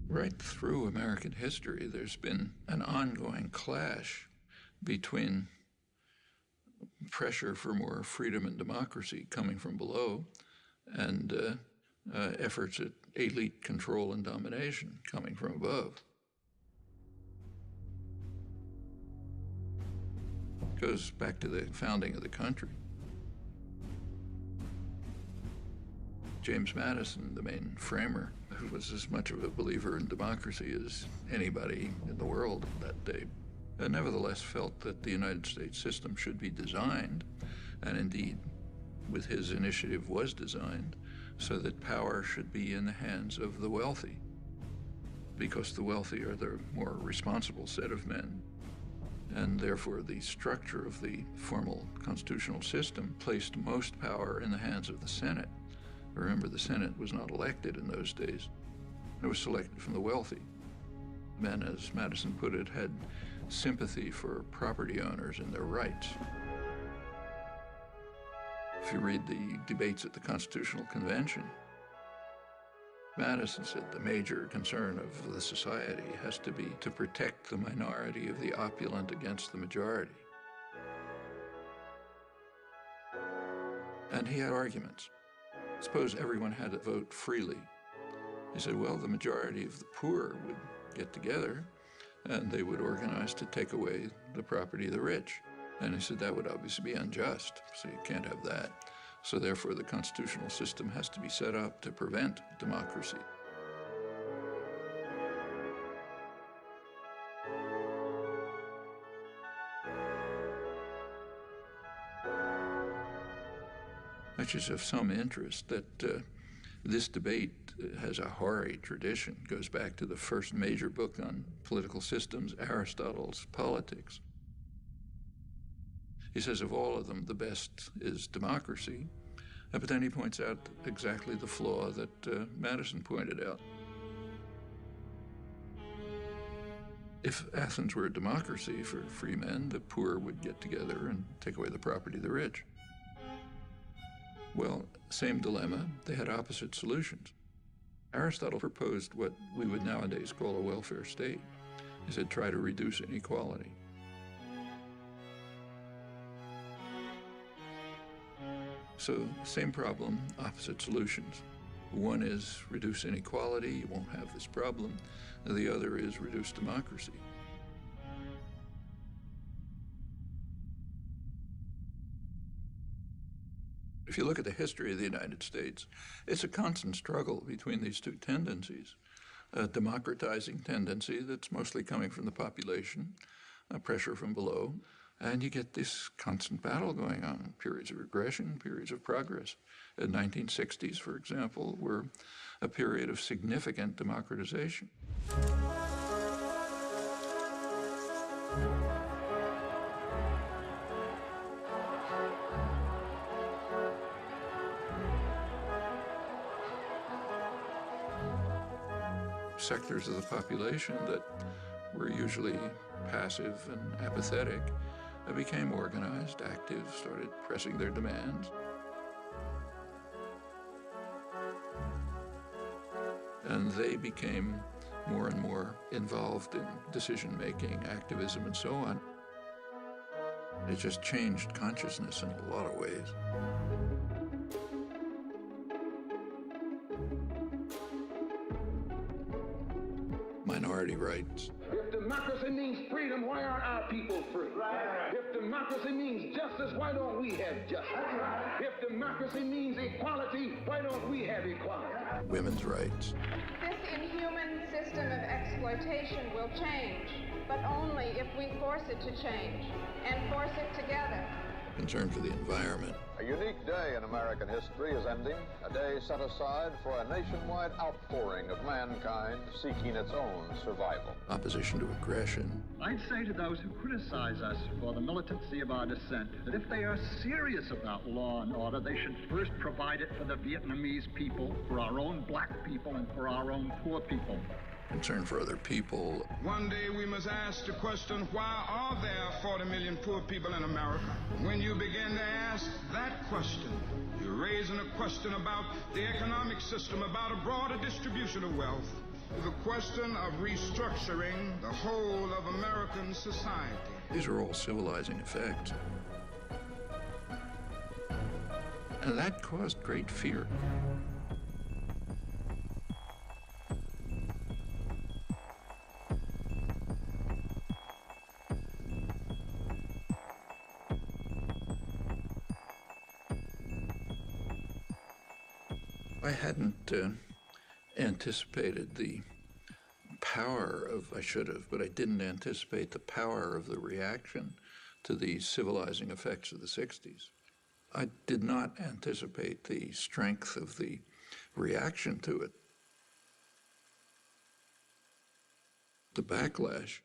Right through American history, there's been an ongoing clash between pressure for more freedom and democracy coming from below and efforts at elite control and domination coming from above. It goes back to the founding of the country. James Madison, the main framer, who was as much of a believer in democracy as anybody in the world that day, nevertheless felt that the United States system should be designed, and indeed, with his initiative, was designed, so that power should be in the hands of the wealthy, because the wealthy are the more responsible set of men. And therefore, the structure of the formal constitutional system placed most power in the hands of the Senate. Remember, the Senate was not elected in those days. It was selected from the wealthy. Men, as Madison put it, had sympathy for property owners and their rights. If you read the debates at the Constitutional Convention, Madison said the major concern of the society has to be to protect the minority of the opulent against the majority. And he had arguments. Suppose everyone had to vote freely. He said, well, the majority of the poor would get together and they would organize to take away the property of the rich. And he said that would obviously be unjust, so you can't have that. So therefore, the constitutional system has to be set up to prevent democracy. Which is of some interest that this debate has a hoary tradition, goes back to the first major book on political systems, Aristotle's Politics. He says of all of them, the best is democracy, but then he points out exactly the flaw that Madison pointed out. If Athens were a democracy for free men, the poor would get together and take away the property of the rich. Well, same dilemma, they had opposite solutions. Aristotle proposed what we would nowadays call a welfare state. He said, try to reduce inequality. So, same problem, opposite solutions. One is reduce inequality, you won't have this problem. And the other is reduce democracy. If you look at the history of the United States, it's a constant struggle between these two tendencies. A democratizing tendency that's mostly coming from the population, pressure from below, and you get this constant battle going on, periods of regression, periods of progress. The 1960s, for example, were a period of significant democratization. Sectors of the population that were usually passive and apathetic became organized, active, started pressing their demands. And they became more and more involved in decision-making, activism, and so on. It just changed consciousness in a lot of ways. Minority rights. If democracy means freedom, why aren't our people free? Right. If democracy means justice, why don't we have justice? Right. If democracy means equality, why don't we have equality? Women's rights. This inhuman system of exploitation will change, but only if we force it to change, and force it together. Concern for the environment. A unique day in American history is ending, a day set aside for a nationwide outpouring of mankind seeking its own survival. Opposition to aggression. I'd say to those who criticize us for the militancy of our dissent that if they are serious about law and order, they should first provide it for the Vietnamese people, for our own black people, and for our own poor people. Concern for other people. One day we must ask the question, why are there 40 million poor people in America? When you begin to ask that question, you're raising a question about the economic system, about a broader distribution of wealth. the question of restructuring the whole of American society. These are all civilizing effects. And that caused great fear. I hadn't anticipated the power of, I should have, but I didn't anticipate the power of the reaction to these civilizing effects of the 60s. I did not anticipate the strength of the reaction to it. The backlash